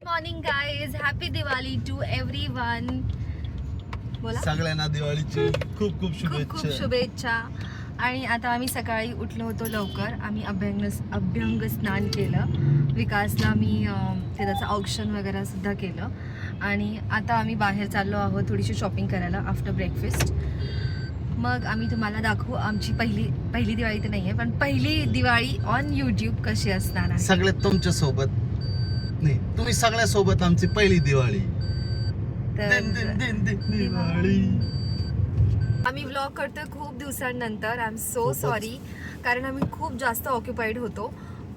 Morning guys, happy Diwali to everyone. बोला. सगळ्यांना दिवाळीची खूप खूप खूप खूप शुभेच्छा. आणि आता आम्ही सकाळी उठलो होतो लवकर. आम्ही अभ्यंग स्नान केलं. विकासला मी ते त्याचं औक्षण वगैरे सुद्धा केलं. आणि आता आम्ही बाहेर चाललो आहोत थोडीशी शॉपिंग करायला आफ्टर ब्रेकफास्ट. मग आम्ही तुम्हाला दाखवू आमची पहिली दिवाळी तर नाही आहे, पण पहिली दिवाळी ऑन यूट्यूब कशी असणार आहे. सगळे तुमच्या सोबत नाही, तुम्ही सगळ्या सोबत आमची पहिली दिवाळी. दिवाळी. आम्ही व्लॉग करतोय खूप दिवसांनंतर. आय एम सो सॉरी, कारण आम्ही खूप जास्त ऑक्युपाईड होतो.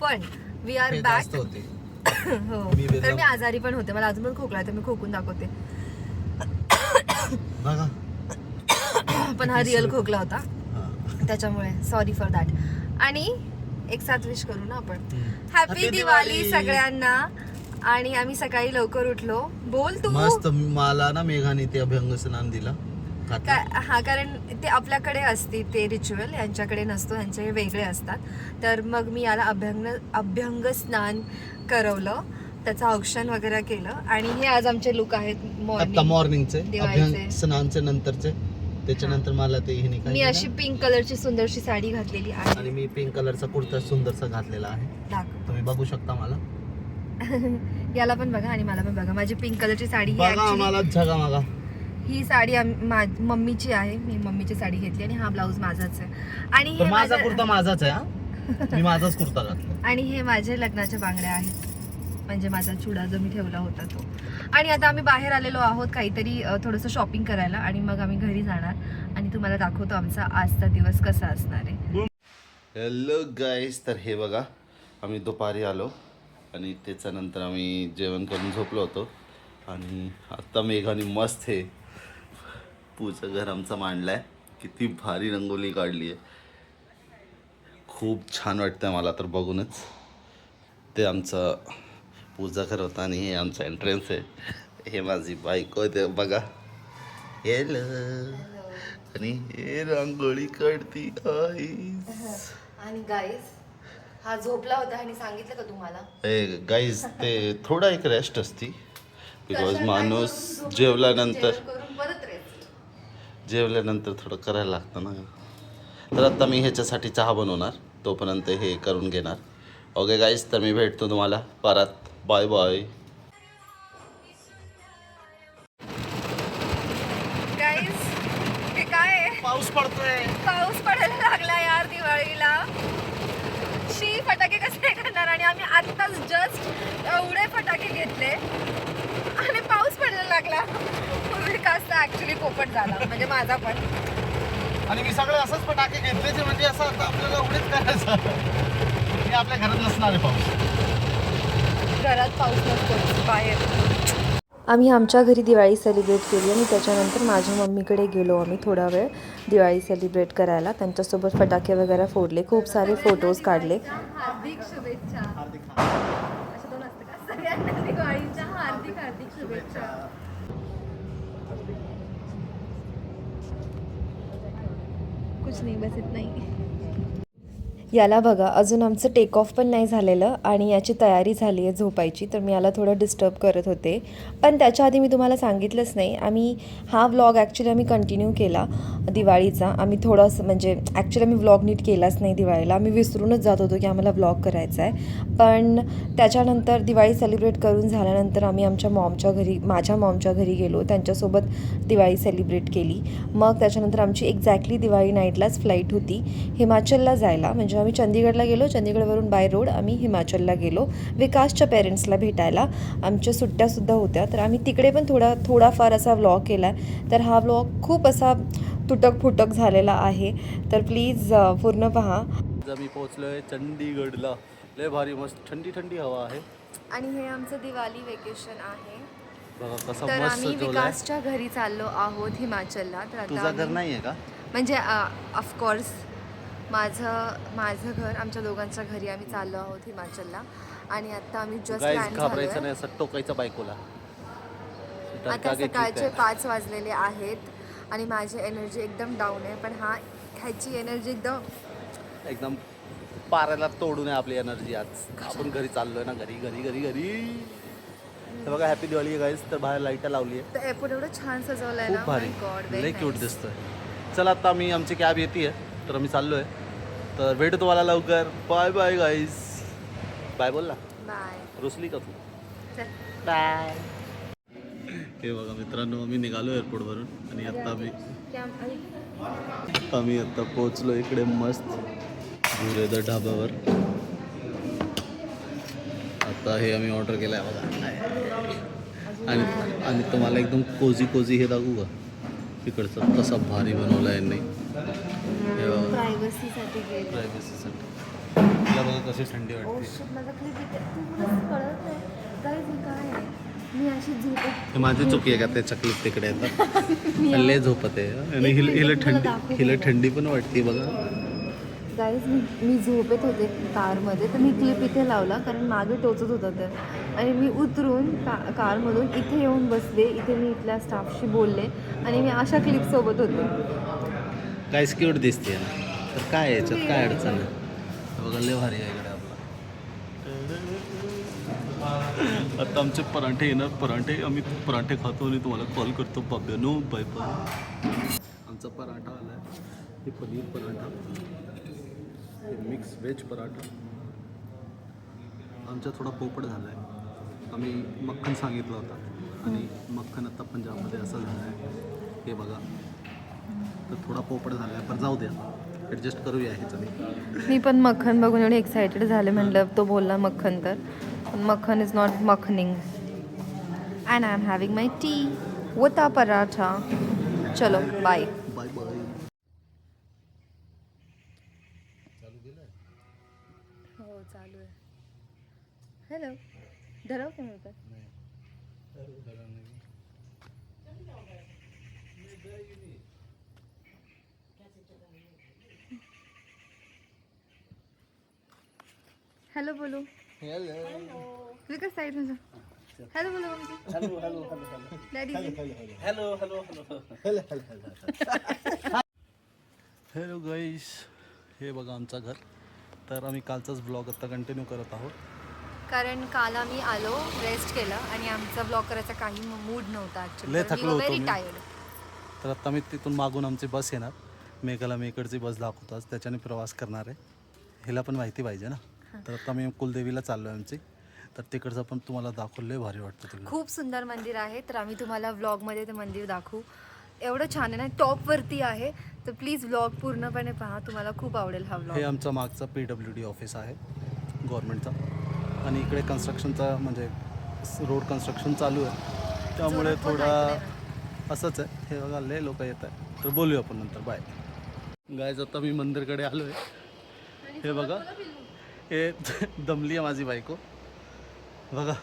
पण वी आर बॅक. हो, तर मी आजारी पण होते. मला अजून पण खोकला आहे, तर मी खोकून दाखवते. बघा, पण हा रिअल खोकला होता, त्याच्यामुळे सॉरी फॉर दॅट. आणि एक साथ विश करू ना आपण. हॅपी दिवाळी सगळ्यांना. आणि आम्ही सकाळी लवकर उठलो. बोल तू. मस्त. मला ना मेघाने ते अभ्यंग स्नान दिला. हा, कारण ते आपल्याकडे असते ते रिच्युअल, यांच्याकडे नसतो, यांचे वेगळे असतात. तर मग मी याला अभ्यंग स्नान करवलं, त्याचं औक्षण वगैरे केलं. आणि हे आज आमचे लुक आहेत मॉर्निंगचे अभ्यंग स्नानचे नंतरचे. त्याच्यानंतर मला ते मी अशी पिंक कलरची सुंदरशी साडी घातलेली आहे. आणि मी पिंक कलरचा कुर्ता सुंदरसा घातलेला आहे. तुम्ही बघू शकता मला. याला पण बघा आणि मला पण बघा. माझी पिंक कलरची साडी ही साडी मम्मीची आहे. मी मम्मीची साडी घेतली आणि हा ब्लाऊज माझाच आहे. आणि हे माझा कुर्ता माझाच आहे. मी माझाच कुर्ता घातला. आणि हे माझे लग्नाच्या बांगड्या आहेत, म्हणजे माझा चुडा जो मी ठेवला होता तो. आणि आता आम्ही बाहेर आलेलो आहोत काहीतरी थोडंसं शॉपिंग करायला. आणि मग आम्ही घरी जाणार आणि तुम्हाला दाखवतो आमचा आजचा दिवस कसा असणार आहे. हॅलो गाईस, तर हे बघा, आम्ही दुपारी आलो आणि त्याच्यानंतर आम्ही जेवण करून झोपलो होतो. आणि आत्ता मेघाने मस्त हे पूजा घर आमचा मांडलाय. किती भारी रंगोली काढली आहे. खूप छान वाटतं मला तर बघूनच. ते आमचं पूजा घर होता आणि हे आमचं एंट्रन्स आहे. हे माझी बायको ते बघा. हेलो. आणि हे रांगोळी काढती आई. आणि गाईज, हा झोपला होता आणि सांगितलं का तुम्हाला? गाईज, ते थोडा एक रेस्ट असती. बिकॉज माणूस जेवल्यानंतर थोडं करायला लागतं ना. तर आता मी ह्याच्यासाठी चहा बनवणार, तोपर्यंत हे करून घेणार. ओके गाईज, तर मी भेटतो तुम्हाला परत. Bye bye. गाईज, हे काय आहे? पाऊस पडतोय. पाऊस पडायला लागला यार दिवाळीला. फटाके कसे करणार? आणि आम्ही आत्ताच जस्ट एवढे फटाके घेतले आणि पाऊस पडायला लागला. विकास ऍक्च्युली पोपट झाला, म्हणजे माझा पण. आणि मी सगळे असंच फटाके घेतले, म्हणजे असं आता आपल्याला एवढेच करायचं. मी आपल्या घरात नसणार आहे. घरात पाऊस नसतो, बाहेर. आम्ही आमच्या घरी दिवाळी सेलिब्रेट केली आणि त्याच्यानंतर माझ्या मम्मीकडे गेलो आम्ही थोडा वेळ दिवाळी सेलिब्रेट करायला. त्यांच्यासोबत फटाके वगैरे फोडले, खूप सारे फोटोज काढले. हार्दिक शुभेच्छा. असं दोन असतं का? सगळ्यांना दिवाळीच्या हार्दिक हार्दिक शुभेच्छा. कुछ नाही, बस इतना ही. याला बघा, अजून आमचं टेक ऑफ पण नाही झालेलं आणि याची तयारी झाली आहे झोपायची. तर मी याला थोडं डिस्टर्ब करत होते. पण त्याच्या आधी मी तुम्हाला सांगितलंच नाही, हा व्लॉग ॲक्च्युली आम्ही कंटिन्यू केला दिवाळीचा. आम्ही थोडंसं म्हणजे ॲक्च्युली आम्ही व्लॉग नीट केलाच नाही दिवाळीला. आम्ही विसरूनच जात होतो की आम्हाला व्लॉग करायचा आहे. पण त्याच्यानंतर दिवाळी सेलिब्रेट करून झाल्यानंतर आम्ही माझ्या मॉमच्या घरी गेलो. त्यांच्यासोबत दिवाळी सेलिब्रेट केली. मग त्याच्यानंतर आमची एक्झॅक्टली दिवाळी नाईटलाच फ्लाईट होती हिमाचलला जायला. म्हणजे आम्ही चंदीगडला गेलो, चंदीगडवरून बाय रोड आम्ही हिमाचलला गेलो विकासच्या पेरेंट्सला भेटायला. आमच्या सुट्ट्यासुद्धा होत्या, तर आम्ही तिकडे पण थोडाफार असा व्लॉग केला आहे. तर हा व्लॉग खूप असा तुटक फुटक झालेला आहे, तर प्लीज पूर्ण पहा. आम्ही पोहोचलोय चंदीगडला. लय भारी मस्त थंडी थंडी हवा आहे. आणि हे आमचं दिवाळी वेकेशन आहे. बघा कसं तर मस्त आम्ही विकासच्या घरी चाललो आहोत हिमाचलला. तर तुझं घर नाही आहे का? म्हणजे ऑफकोर्स माझं घर, आमच्या दोघांच्या घरी आम्ही चाललो आहोत हिमाचलला. आणि आता आम्ही जस्ट लँड घाबरायचं नाही, असं टोकायचं बायकोला. आता सकाळचे 5 वाजलेले आहेत आणि माझी एनर्जी एकदम डाऊन आहे. पण ह्याची एनर्जी एकदम पारायला तोडून आहे आपली एनर्जी. आज आपण घरी चाललोय ना, घरी घरी घरी घरी. हे बघा हॅपी दिवाळी आहे गाईज. तर बाहेर लाईट लावली आहे, तर एअरपोर्ट एवढं छान सजवलंय खूप ना. भारी, गॉड लय क्यूट दिसतोय. चला आता मी आमची कॅब येते तर आम्ही चाललो आहे. तर भेटू तुम्हाला लवकर. Bye bye guys. बाय बोल ना. बाय. रुसली का तू? चल. बाय. हे बघा मित्रांनो, आम्ही निघालो एअरपोर्टवरून आणि आम्ही आता पोहोचलो इकडे मस्त भुरेदर ढाब्यावर. आता हे आम्ही ऑर्डर केलं आहे बघा. आणि तुम्हाला एकदम कोजी हे दाखवू का तिकडचं कसा भारी बनवला आहे यांनी. हे बघा प्रायव्हसीसाठी गेलं. प्रायव्हसीसाठी. तिला बघा कशी थंडी वाटते. माझा क्लिप इथे कळत नाही. गाईज हे काय आहे? मी अशी झोपत. हे माझी चुकी आहे का त्याच्या क्लिप तिकडे येतात. लय झोपत आहे आणि हिला थंडी पण वाटते बघा. गाईज मी झोपेत होते कारमध्ये, तर मी क्लिप इथे लावला कारण मागे टोचत होता तर. आणि मी उतरून कारमधून इथे येऊन बसले. इथे मी इथल्या स्टाफशी बोलले आणि मी अशा क्लिपसोबत होते. काय क्यूट दिसते ना. तर काय याच्यात काय अडचण आहे. बघा लय भारी आहे इकडे आपला. आता आमचे पराठे येणार. आम्ही पराठे खातो आणि तुम्हाला कॉल करतो. बाब्यानो बाय बाय. आमचा पराठा आला आहे. हे पनीर पराठा, हे मिक्स व्हेज पराठा. आमचा थोडा पोपट झाला आहे. आम्ही मक्खन सांगितलं होता आणि मक्खन आता पंजाबमध्ये असं झालं आहे. हे बघा, तर थोडा पोपट झाला आहे पण जाऊ द्या, ॲडजस्ट करूया ह्याचं. मी पण मक्खन बघून एवढी एक्सायटेड झाले. म्हणलं तो बोलला मक्खन, तर पण मक्खन इज नॉट मखनिंग. And I am having my tea with a paratha. चलो बाय बाय बाय. हो चालू आहे. हॅलो धराव का मी पण? हॅलो बोलू. क्लिक साईड म्हणजे हॅलो बोलू मम्मी. डॅडी हॅलो गाईस. हे बघा आमचं घर. तर आम्ही कालचाच ब्लॉग आता कंटिन्यू करत आहोत. कारण काल आम्ही आलो, रेस्ट केलं आणि आमचा ब्लॉग करायचा काही मूड नव्हता. लय थकलो होतो व्हेरी मी. टायर्ड. तर आता मी तिथून मागून आमची बस येणार. मेघाला मी इकडची बस दाखवतो, आज त्याच्याने प्रवास करणार आहे. हिला पण माहिती पाहिजे ना. तर आता मी कुलदेवीला चाललो आहे आमची. तर तिकडचं पण तुम्हाला दाखवलं भारी वाटतं तिकडे. खूप सुंदर मंदिर आहे. तर आम्ही तुम्हाला व्लॉगमध्ये ते मंदिर दाखवू. एवढं छान आहे ना, टॉपवरती आहे. तर प्लीज व्लॉग पूर्णपणे पहा, तुम्हाला खूप आवडेल हा हे व्लॉग. आमचा मागचा PWD ऑफिस आहे गव्हर्नमेंटचा. आणि इकडे कन्स्ट्रक्शनचा म्हणजे रोड कन्स्ट्रक्शन चालू आहे, त्यामुळे थोडा असंच आहे. हे बघा लय लोक येत आहे. तर बोलूया आपण नंतर. Bye guys. आता मी मंदिरकडे आलो आहे. हे बघा, हे दमली आहे माझी बायको. बघा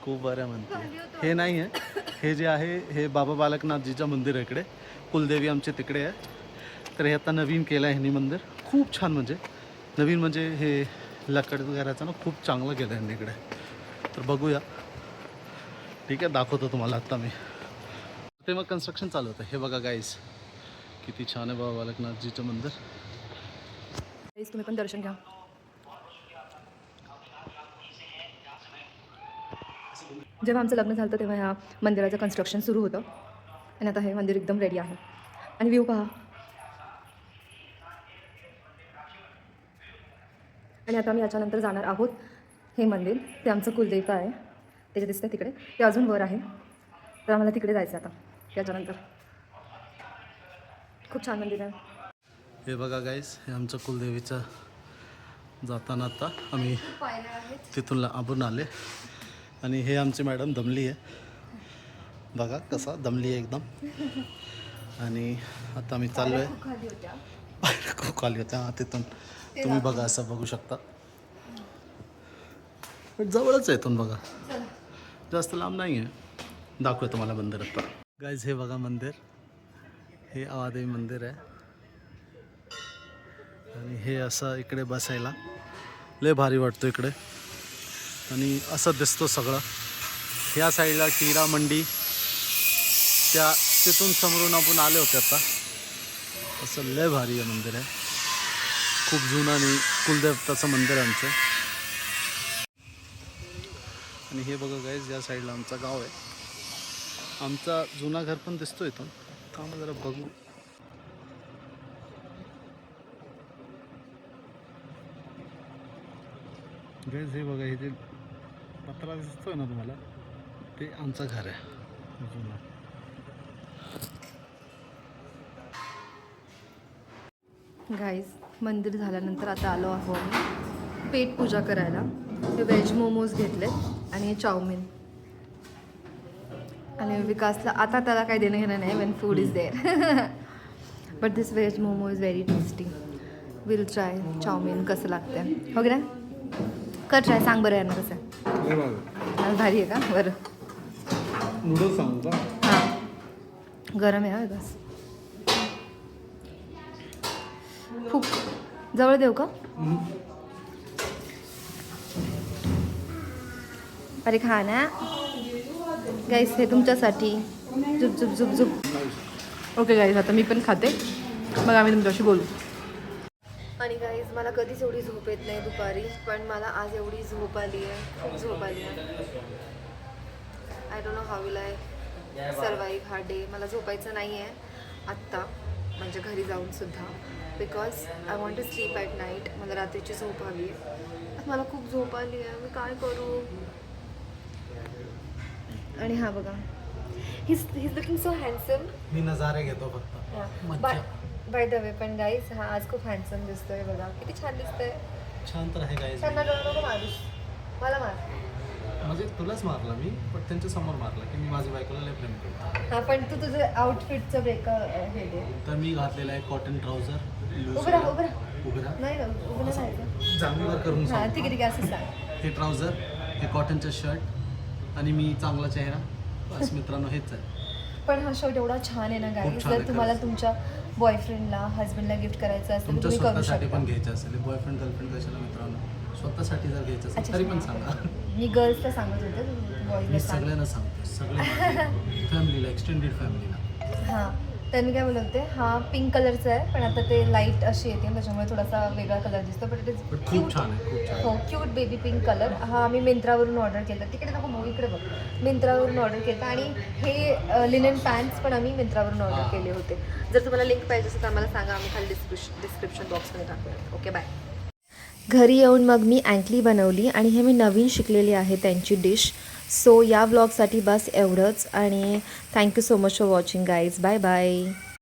खूप बरं म्हणते. हे नाही आहे, हे जे आहे हे बाबा बालकनाथजीचं मंदिर आहे इकडे. कुलदेवी आमचे तिकडे आहे. तर हे आता नवीन केलं आहे ह्यांनी मंदिर. खूप छान, म्हणजे नवीन म्हणजे हे लकड वगैरेचं ना खूप चांगलं केलं ह्यांनी इकडे. तर बघूया. ठीक आहे, दाखवतो तुम्हाला आता मी. ते मग कन्स्ट्रक्शन चालू होतं. हे बघा गाईस, किती छान आहे बाबा बालकनाथजीचं मंदिर. तुम्ही पण दर्शन घ्या. जेव्हा आमचं लग्न झालं तेव्हा ह्या मंदिराचं कन्स्ट्रक्शन सुरू होतं आणि आता हे मंदिर एकदम रेडी आहे. आणि व्ह्यू पहा. आणि आता आम्ही याच्यानंतर जाणार आहोत. हे मंदिर ते आमचं कुलदेवता आहे, ते जे दिसतं तिकडे, ते अजून वर आहे. तर आम्हाला तिकडे जायचं आता याच्यानंतर. खूप छान मंदिर आहे. हे बघा गाईस, हे आमचं कुलदेवीचं जाताना आता आम्ही तिथून लांबून आले. आणि हे आमची मॅडम दमली आहे. बघा कसा दमली आहे एकदम. आणि आता आम्ही चाललो आहे. खूप खाली होत्या तिथून तुम्ही बघा, असं बघू शकता. जवळच आहे इथून बघा, जास्त लांब नाही आहे. दाखवूया तुम्हाला मंदिर आता. गाईज हे बघा मंदिर, हे आवादेवी मंदिर आहे. आणि हे असं इकडे बसायला लय भारी वाटतो इकडे. आणि असं दिसतो सगळं. ह्या साईडला टीरा मंडी, त्या तिथून समोरून आपण आले होते आता. असं लय भारी आहे मंदिर आहे. खूप जुनं आणि कुलदेवताचं मंदिर आहे आमचं. आणि हे बघा गाईज या साईडला आमचं गाव आहे. आमचा जुना घर पण दिसतो इथून. थांबा जरा बघू. गाईज हे बघा, हे जे पत्रा दिसतोय ना तुम्हाला, ते आमचं घर आहे जुनं. गाईज मंदिर झाल्यानंतर आता आलो आहो आम्ही पेट पूजा करायला. हे व्हेज मोमोज घेतले आणि हे चाऊमिन. आणि विकासला आता त्याला काही देणं घेणं नाही, when food is there. But this veg momo is very tasty. Will try chow mein कसं लागतं. हो ना, कर ट्राय, सांग बरं यांना कसं आहे. आज भारी आहे का? बरं नूडल्स सांगू का? हां, गरम आहे बस. खूप जवळ देऊ का? अरे खा ना गाईस, हे तुमच्यासाठी. झुप झुप झुप झुप. ओके गाईज, आता मी पण खाते, मग आम्ही तुमच्याशी बोलू. आणि गाईज मला कधीच एवढी झोप येत नाही दुपारी, पण मला आज एवढी झोप आली आहे, खूप झोप आली आहे. I don't know how will I survive हा डे. मला झोपायचं नाही आहे आत्ता, म्हणजे घरी जाऊन सुद्धा, because I want to sleep at night. मला रात्रीची झोप हवी आहे. मला खूप झोप आली आहे, मी काय करू. आणि हा बघा, हिज लुकिंग सो हँडसम. मी नजारे घेतो फक्त. बाय द वे, पण गाईज हा आज खूप हँडसम दिसतोय. बघा किती छान दिसतंय. छान तर आहे गाईज. त्यांना नको मारूस, मला मार. म्हणजे तुलाच मारला मी, पण त्यांच्या समोर मारला की मी माझ्या बायकोला लय प्रेम करतो. हा, पण तू तुझं आउटफिटचं ब्रेक हे दे. तर मी घातलेला आहे कॉटन ट्राउझर. उभं राहा, उभं राहा. उभं राहा. नाही ना, उभं नाही राहायचं. जामीवर करून हां, सांगतो. ठीक आहे ठीक आहे, असं सांग. हे ट्राउझर, हे कॉटनचं शर्ट आणि मी चांगला चेहरा. बस मित्रांनो, हेच आहे. पण हा शर्ट एवढा छान आहे ना गाईज, छान जर आहे तुम्हाला खरंच. तुमच्या बॉयफ्रेंडला, हजबंडला गिफ्ट करायचं असेल तर तुमच्या तुम्ही करू स्वतःसाठी शकता. पण घ्यायचं असेल, बॉयफ्रेंड गर्लफ्रेंड कशाला मित्रांनो, स्वतःसाठी जर घ्यायचं असेल अच्छा, तरी पण अच्छा. सांगा. मी गर्ल्सला सांगत होते, मी बॉईजला सांग. सगळ्यांना सांगतो, सगळ्या फॅमिलीला, एक्सटेंडेड फॅमिलीला. हां, तर मी काय बोलते, हा पिंक कलरचा आहे, पण आता ते लाईट अशी येते त्याच्यामुळे थोडासा वेगळा कलर दिसतो, बट इट इज पण खूप छान आहे, खूप छान. हो, क्यूट बेबी पिंक कलर. हा आम्ही मिंत्रावरून ऑर्डर केला. तिकडे नको बघू, इकडे बघ. मिंत्रावरून ऑर्डर केला. आणि हे लिनन पॅन्ट्स पण आम्ही मिंत्रावरून ऑर्डर केले होते. जर तुम्हाला लिंक पाहिजे असेल तर आम्हाला सांगा, आम्ही खाली डिस्क्रिप्शन बॉक्समध्ये टाकूया. Okay, bye. घरी येऊन मग मी अँकली बनवली आणि हे मी नवीन शिकलेली आहे त्यांची डिश. सो या व्लॉगसाठी बस एवढंच, आणि thank you so much for watching guys. Bye bye.